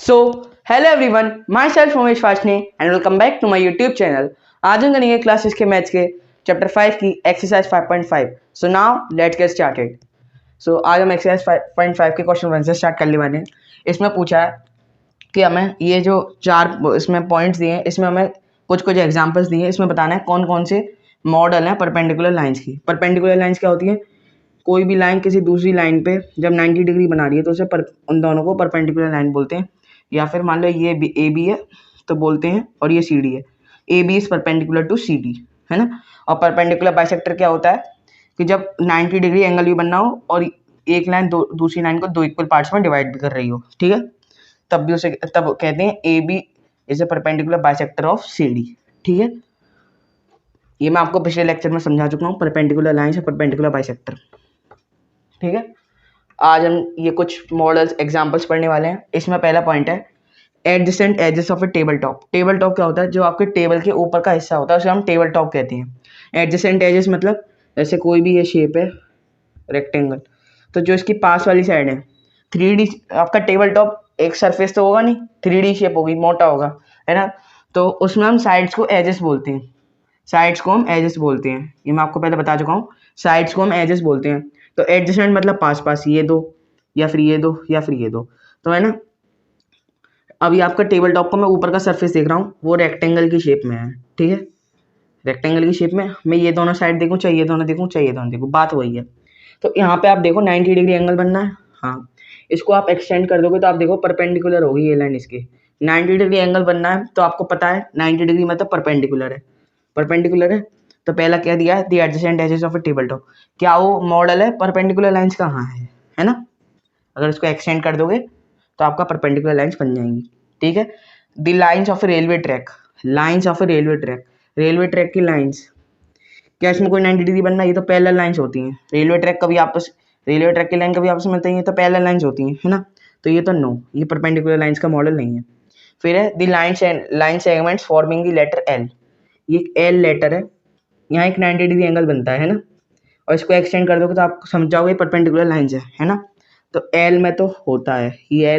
So hello everyone, my self Umesh Washne and welcome back to my YouTube channel. आज हम करेंगे class 6 के maths के चैप्टर 5 की exercise 5.5। So now let's get started. So आज हम एक्सरसाइज 5.5 के क्वेश्चन 1 से स्टार्ट करने वाले हैं। इसमें पूछा है कि हमें ये जो चार इसमें पॉइंट्स दिए हैं, इसमें हमें कुछ कुछ एग्जाम्पल्स दिए हैं। इसमें बताना है कौन कौन से मॉडल हैं परपेंडिकुलर लाइंस की। परपेंडिकुलर लाइंस क्या होती है? कोई भी लाइन किसी दूसरी लाइन पे जब 90 डिग्री बना रही है तो उसे उन दोनों को परपेंडिकुलर लाइन बोलते हैं। या फिर मान लो ये ए बी है तो बोलते हैं, और ये सी डी है, A B is perpendicular to C D, है ना। और परपेंडिकुलर बाइसेक्टर क्या होता है कि जब 90 डिग्री एंगल भी बनना हो और एक लाइन दूसरी लाइन को दो इक्वल पार्ट्स में डिवाइड भी कर रही हो, ठीक है, तब भी उसे तब कहते हैं A B is a perpendicular bisector of C D. ठीक है, ये मैं आपको पिछले लेक्चर में समझा चुका हूँ, परपेंडिकुलर लाइन से परपेंडिकुलर बाइसेक्टर। ठीक है, आज हम ये कुछ मॉडल्स एग्जांपल्स पढ़ने वाले हैं। इसमें पहला पॉइंट है adjacent edges of a table top. Table top क्या होता है? जो आपके टेबल के ऊपर का हिस्सा होता है उसे हम टेबल टॉप कहते हैं। एडजेसेंट एजेस मतलब जैसे कोई भी ये शेप है रेक्टेंगल, तो जो इसकी पास वाली साइड है 3D, आपका टेबल टॉप एक सरफेस तो होगा नहीं, 3D शेप होगी, मोटा होगा, है ना। तो उसमें हम साइड्स को एजेस बोलते हैं। साइड्स को हम एजेस बोलते हैं, ये मैं आपको पहले बता चुका हूँ। साइड्स को हम एजेस बोलते हैं। तो एडजेसेंट मतलब पास पास, ये दो या फिर ये दो या फिर ये दो, तो है ना। अभी आपका टेबल टॉप को मैं ऊपर का सरफेस देख रहा हूँ, वो रेक्टेंगल की शेप में है, ठीक है, रेक्टेंगल की शेप में। मैं ये दोनों साइड देखूँ, चाहिए ये दोनों देखूँ, चाहिए ये दोनों देखूँ, बात वही है। तो यहाँ पे आप देखो 90 डिग्री एंगल बनना है। हाँ, इसको आप एक्सटेंड कर दोगे तो आप देखो परपेंडिकुलर होगी ये लाइन इसके। 90 डिग्री एंगल बनना है तो आपको पता है 90 डिग्री मतलब परपेंडिकुलर है। परपेंडिकुलर है तो पहला क्या दिया है, the adjacent edges of a table top. क्या वो मॉडल है परपेंडिकुलर लाइंस का? हाँ है ना। अगर इसको एक्सटेंड कर दोगे तो आपका परपेंडिकुलर लाइंस बन जाएंगी, ठीक है। The lines of A railway track. Lines of A railway track, railway track की लाइंस, क्या इसमें कोई 90 डिग्री बनना? ये तो पैरेलल लाइंस होती हैं। रेलवे ट्रैक की लाइन कभी आपस में मिलती हैं, तो पैरेलल लाइंस होती हैं, है ना। तो ये तो नो, ये परपेंडिकुलर लाइंस का मॉडल नहीं है। फिर है the line segments forming the letter L. ये एल लेटर है, यहाँ एक 90 डिग्री एंगल बनता है ना, और इसको एक्सटेंड कर दोगे तो आप समझ जाओगे परपेंडिकुलर लाइंस है ना। तो एल में तो होता है ये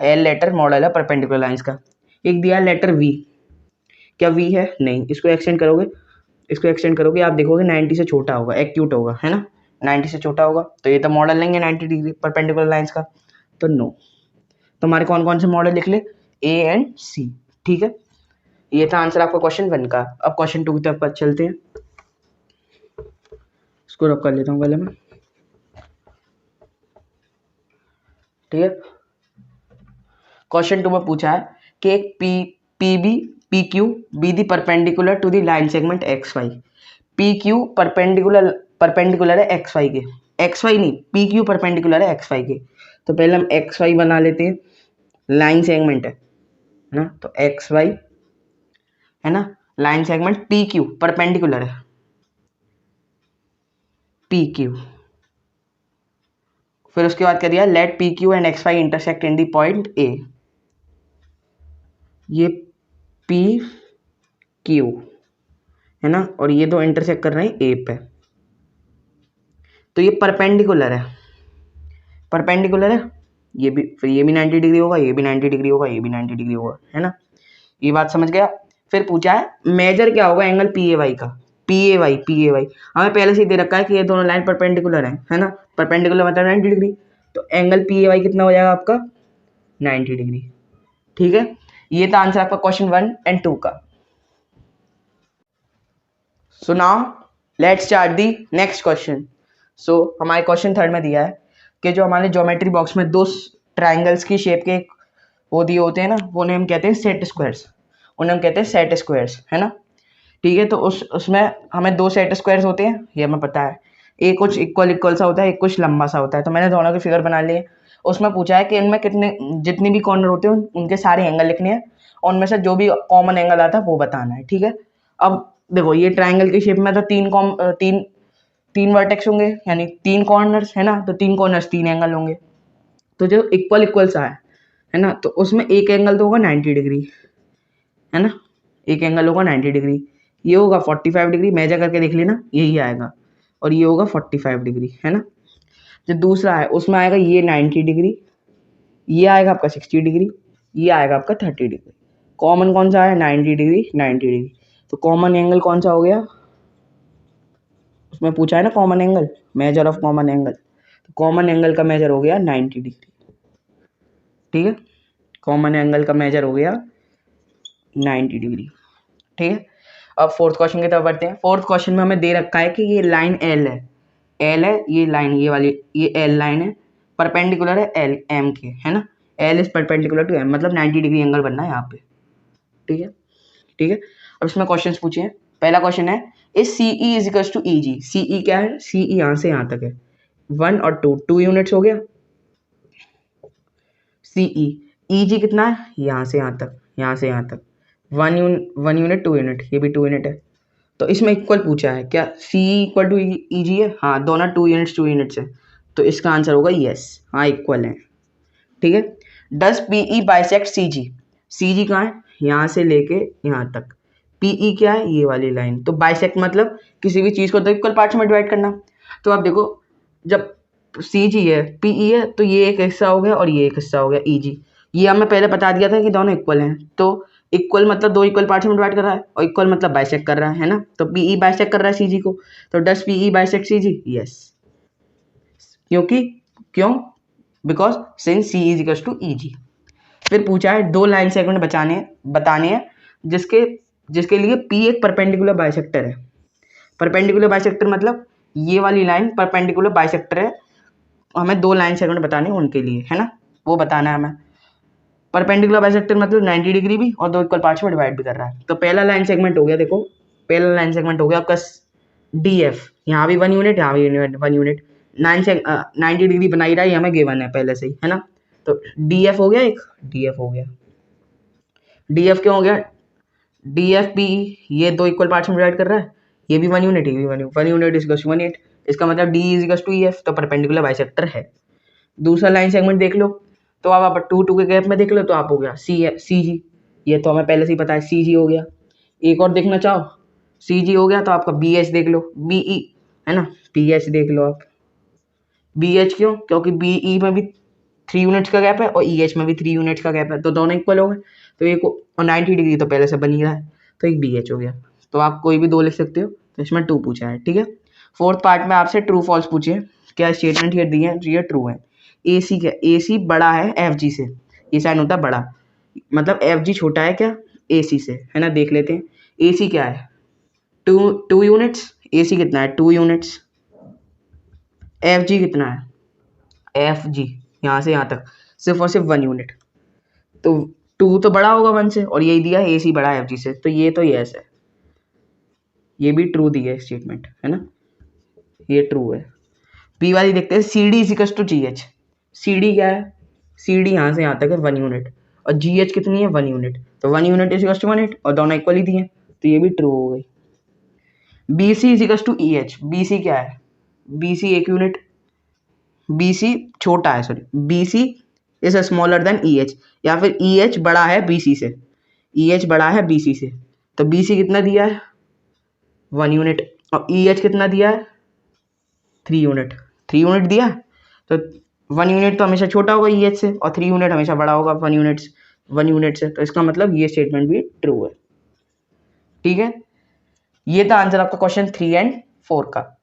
एल लेटर मॉडल है परपेंडिकुलर लाइंस का। एक दिया लेटर वी, क्या वी है? नहीं। इसको एक्सटेंड करोगे आप देखोगे 90 से छोटा होगा, एक्यूट होगा, है ना। 90 से छोटा होगा तो ये तो मॉडल नहीं है 90 डिग्री परपेंडिकुलर लाइंस का, तो नो। तो हमारे कौन कौन से मॉडल लिख ले? ए एंड सी, ठीक है। ये था आंसर आपका क्वेश्चन 1 का। अब क्वेश्चन 2 की तरफ चलते हैं। इसको रब कर लेता हूँ पहले मैं, ठीक है। क्वेश्चन 2 में पूछा है कि एक P B P Q be the perpendicular to the line segment X Y. P Q perpendicular है एक्स वाई के, एक्स वाई नहीं, पी क्यू परपेंडिकुलर है एक्स वाई के। तो पहले हम एक्स वाई बना लेते हैं, लाइन सेगमेंट है ना, तो एक्स वाई है ना, line segment P Q perpendicular है पी क्यू। फिर उसके बाद क्या दिया, let P Q and X Y intersect in the point A. ये पी क्यू है ना, और ये दो इंटरसेक्ट कर रहे हैं ए पे, तो ये परपेंडिकुलर है। परपेंडिकुलर है, ये भी, फिर ये भी 90 डिग्री होगा, ये भी 90 डिग्री होगा, ये भी 90 डिग्री होगा, है ना। ये बात समझ गया। फिर पूछा है मेजर क्या होगा एंगल पी ए वाई का। पी ए वाई हमें पहले से ही दे रखा है कि ये दोनों लाइन परपेंडिकुलर है ना। परपेंडिकुलर मतलब 90 डिग्री, तो एंगल पी ए वाई कितना हो जाएगा आपका? 90 डिग्री, ठीक है। ये था आंसर आपका क्वेश्चन 1 एंड 2 का। So now let's start the next question. So हमारे क्वेश्चन 3 में दिया है कि जो हमारे ज्योमेट्री बॉक्स में दो ट्राइंगल्स की शेप के वो दिए होते हैं ना, वो नेम कहते हैं सेट स्क्वायर्स, उन्हें हम कहते हैं सेट स्क्वायर्स, है ना। ठीक है, तो उसमें हमें दो सेट स्क्वायर्स होते हैं, ये हमें पता है। एक कुछ इक्वल सा होता है, एक कुछ लंबा सा होता है। तो मैंने दोनों के फिगर बना लिए। उसमें पूछा है कि इनमें जितनी भी कॉर्नर होते हैं उनके सारे एंगल लिखने हैं, और उनमें से जो भी कॉमन एंगल आता है वो बताना है, ठीक है। अब देखो ये ट्राइंगल की शेप में तो तीन वर्टेक्स होंगे, यानी तीन कॉर्नर्स, है ना। तो तीन कॉर्नर्स तीन एंगल होंगे। तो जो इक्वल सा है ना, तो उसमें एक एंगल तो होगा 90 डिग्री, है ना। एक एंगल होगा 90 डिग्री, ये होगा 45 डिग्री, मेजर करके देख लेना यही आएगा, और ये होगा 45 डिग्री, है ना। जो दूसरा है उसमें आएगा ये 90 डिग्री, ये आएगा आपका 60 डिग्री, ये आएगा आपका 30 डिग्री। कॉमन कौन सा है? 90 डिग्री 90 डिग्री। तो कॉमन एंगल कौन सा हो गया? उसमें पूछा है ना common angle, measure of common angle. तो कॉमन एंगल का मेजर हो गया 90 डिग्री। ठीक है, कॉमन एंगल का मेजर हो गया 90 डिग्री। ठीक है, अब फोर्थ क्वेश्चन की तरफ बढ़ते हैं। फोर्थ क्वेश्चन में हमें दे रखा है कि ये लाइन एल है, एल है ये लाइन, ये वाली ये एल लाइन है, परपेंडिकुलर है एल एम के, है ना। L is perpendicular to M, मतलब 90 डिग्री एंगल बनना है यहाँ पे। ठीक है, ठीक है। अब इसमें क्वेश्चन पूछे हैं। पहला क्वेश्चन है is C E is equal to E G. C E क्या है? सी ई यहाँ से यहाँ तक है, 1 और 2, 2 यूनिट्स हो गया सी ई। ई जी कितना है? यहाँ से यहाँ तक, यहाँ से यहाँ तक 1 यूनिट 2 यूनिट, ये भी 2 यूनिट है। तो इसमें इक्वल पूछा है, क्या सी इक्वल टू ई जी है? हाँ, दोनों 2 यूनिट्स है, तो इसका आंसर होगा यस, हाँ इक्वल है। ठीक है, डस पी ई बाइसेक्ट सी जी। सी जी कहाँ है? यहाँ से लेके यहाँ तक। पी ई क्या है? ये वाली लाइन। तो बाइसेक्ट मतलब किसी भी चीज़ को दो इक्वल पार्ट्स में डिवाइड करना। तो आप देखो, जब सी जी है, पी ई है, तो ये एक हिस्सा हो गया और ये एक हिस्सा हो गया ई जी। ये हमें पहले बता दिया था कि दोनों इक्वल हैं। तो इक्वल मतलब दो इक्वल पार्ट्स में डिवाइड कर रहा है, और इक्वल मतलब बाइसेक्ट कर रहा है ना। तो पी ई बाइसेक्ट कर रहा है सी जी को, तो does P E bisect C G? Yes. क्योंकि क्यों? Because since C is equal to E G. फिर पूछा है दो लाइन सेगमेंट बताने हैं जिसके जिसके लिए पी एक परपेंडिकुलर बाइसेक्टर है। परपेंडिकुलर बाइसेक्टर मतलब ये वाली लाइन परपेंडिकुलर बाइसेक्टर है, हमें दो लाइन सेगमेंट बताने हैं उनके लिए, है ना, वो बताना है हमें। परपेंडिकुलर बाइसेक्टर मतलब 90 डिग्री भी और दो इक्वल पार्ट्स में डिवाइड भी कर रहा है। तो पहला लाइन सेगमेंट हो गया, देखो पहला लाइन सेगमेंट हो गया आपका डी एफ, यहाँ भी 1 यूनिट, यहाँ भी 1 यूनिट, 90 डिग्री बनाई रहा है, हमें गिवन है पहले से ही, है ना। तो डी एफ हो गया, एक डी एफ हो गया। डी एफ क्यों हो गया? डी एफ पी, ये दो इक्वल पार्ट्स में डिवाइड कर रहा है, ये भी 1 यूनिट, ये भी 1 unit is equal to 1 unit. इसका मतलब D is equal to E F, तो परपेंडिकुलर बाइसेक्टर है। दूसरा लाइन सेगमेंट देख लो, तो आप 2 2 के गैप में देख लो, तो आप हो गया सी जी, ये तो हमें पहले से ही पता है सी जी हो गया। एक और देखना चाहो, सी जी हो गया तो आपका बी एच देख लो, बी ई, है ना, बी एच देख लो आप। बी एच क्यों? क्योंकि बी ई में भी 3 यूनिट्स का गैप है और ई एच में भी 3 यूनिट्स का गैप है, तो दोनों इक्वल हो गए। तो एक और 90 डिग्री तो पहले से बन ही रहा है, तो एक बी एच हो गया। तो आप कोई भी दो लिख सकते हो, तो इसमें 2 पूछा है। ठीक है, फोर्थ पार्ट में आपसे ट्रू फॉल्स पूछिए, क्या स्टेटमेंट ये दिए हैं, ये ट्रू है। ए सी क्या? ए सी बड़ा है एफ जी से, ये साइन होता है बड़ा, मतलब एफ जी छोटा है क्या? ए सी से, है ना। देख लेते हैं ए सी क्या है, 2 यूनिट्स। ए सी कितना है? 2 यूनिट्स। एफ जी कितना है? एफ जी यहाँ से यहाँ तक सिर्फ और सिर्फ 1 यूनिट, तो 2 तो बड़ा होगा 1 से, और यही दिया है ए सी बड़ा है एफ जी से, तो ये तो यस है, ये भी ट्रू दी है स्टेटमेंट, है ना, ये ट्रू है। बी वाली देखते हैं, C D equals to G H. C D क्या है? सी डी यहाँ से यहाँ तक है 1 यूनिट, और जी एच कितनी है? 1 यूनिट, तो 1 यूनिट इजिकल्स टू 1 यूनिट, और दोनों इक्वल ही दिए, तो ये भी ट्रू हो गई। B C equals to E H. B C क्या है? B C 1 unit, B C छोटा है, sorry, B C is smaller than E H, या फिर ई एच बड़ा है बी सी से, ई एच बड़ा है बी सी से, तो बी सी कितना दिया है? 1 यूनिट, और ई एच कितना दिया है? 3 यूनिट, 3 यूनिट दिया, तो 1 यूनिट तो हमेशा छोटा होगा ई एच से, और 3 यूनिट हमेशा बड़ा होगा 1 यूनिट से, तो इसका मतलब ये स्टेटमेंट भी ट्रू है। ठीक है, ये था आंसर आपका क्वेश्चन 3 और 4 का।